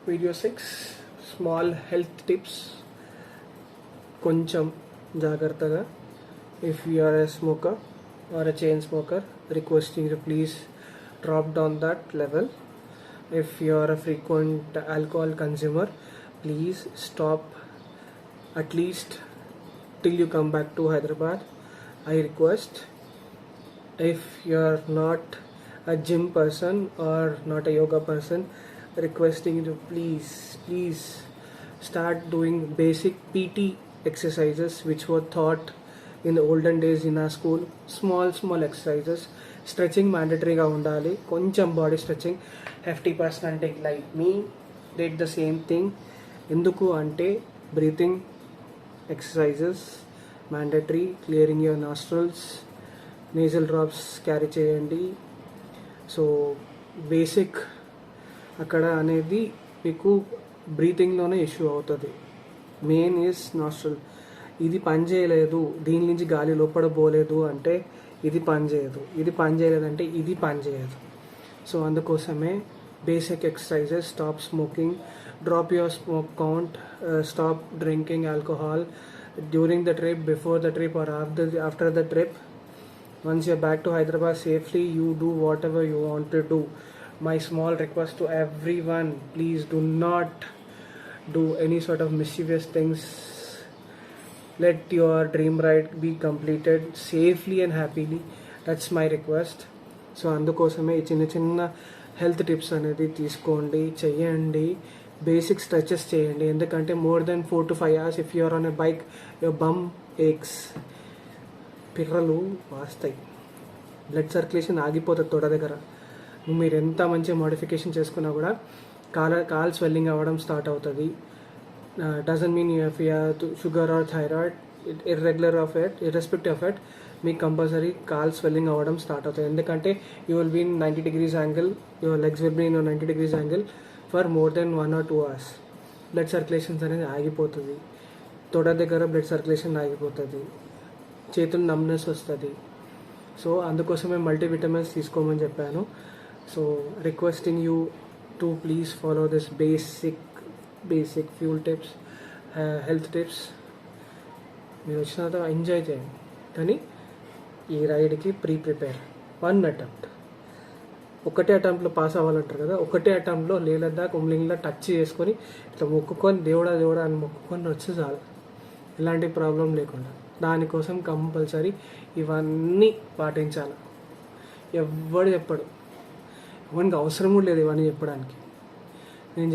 Video 6 Small Health Tips. కొంచెం జాగ్రత్తగా. If you are a smoker or a chain smoker, requesting you to please drop down that level. If you are a frequent alcohol consumer, please stop at least till you come back to Hyderabad. I request. If you are not a gym person or not a yoga person, requesting you to please start doing basic PT exercises which were taught in the olden days in our school. Small exercises. Stretching mandatory గా ఉండాలి. కొంచెం body stretching. hefty personality like me did the same thing. ఎందుకు అంటే breathing exercises mandatory, clearing your nostrils, nasal drops carry చేయండి. So basic అక్కడ అనేది మీకు బ్రీతింగ్లోనే issue అవుతుంది. Main is nostril. ఇది పని చేయలేదు, దీని నుంచి గాలి లోపల పోలేదు అంటే ఇది పని చేయదు, ఇది పని చేయలేదంటే ఇది పని చేయదు. సో అందుకోసమే basic exercises. Stop smoking, drop your smoke count, stop drinking alcohol during the trip, before the trip or after the trip. Once you're back to Hyderabad safely, you do whatever you want to do. My small request to everyone, please do not do any sort of mischievous things. Let your dream ride be completed safely and happily. That's my request. So అందుకోసమే ఈ చిన్న health tips అనేది తీసుకోండి, చెయ్యండి. Basic stretches చేయండి. ఎందుకంటే more than 4 to 5 hours if you're on a bike, your bum aches, పిర్రలు వాస్తాయి, బ్లడ్ సర్క్యులేషన్ ఆగిపోతుంది తొడ దగ్గర. మీరు ఎంత మంచి మోడిఫికేషన్ చేసుకున్నా కూడా కాల్ స్వెల్లింగ్ అవ్వడం స్టార్ట్ అవుతుంది. Doesn't mean if you have sugar or thyroid, irrespective of it, మీకు కంపల్సరీ కాల్ స్వెల్లింగ్ అవ్వడం స్టార్ట్ అవుతుంది. ఎందుకంటే you will be in 90 degrees angle, your legs will be in 90 degrees angle for more than 1 or 2 hours. Blood circulations అనేది ఆగిపోతుంది, తొడ దగ్గర blood circulation ఆగిపోతుంది, చేతులు నమ్నెస్ వస్తుంది. సో అందుకోసమే మల్టీవిటమిన్స్ తీసుకోమని చెప్పాను. So requesting you to please follow this basic fuel tips, health tips. మీరు వచ్చిన తర్వాత ఎంజాయ్ చేయండి, కానీ ఈ రైడ్కి ప్రిపేర్. 1 attempt, ఒకటే అటెంప్ట్లో పాస్ అవ్వాలంటారు కదా, ఒకటే అటెంప్ట్లో లే లద్దాఖ్ ఉమ్లింగ్లో టచ్ చేసుకొని ఇట్లా మొక్కుకొని దేవుడా అని మొక్కుకొని వచ్చి చాలు, ఎలాంటి ప్రాబ్లం లేకుండా. దానికోసం కంపల్సరీ ఇవన్నీ పాటించాలి. ఎవడు చెప్పడు, ఎవరికి అవసరం కూడా లేదు ఇవన్నీ చెప్పడానికి. నేను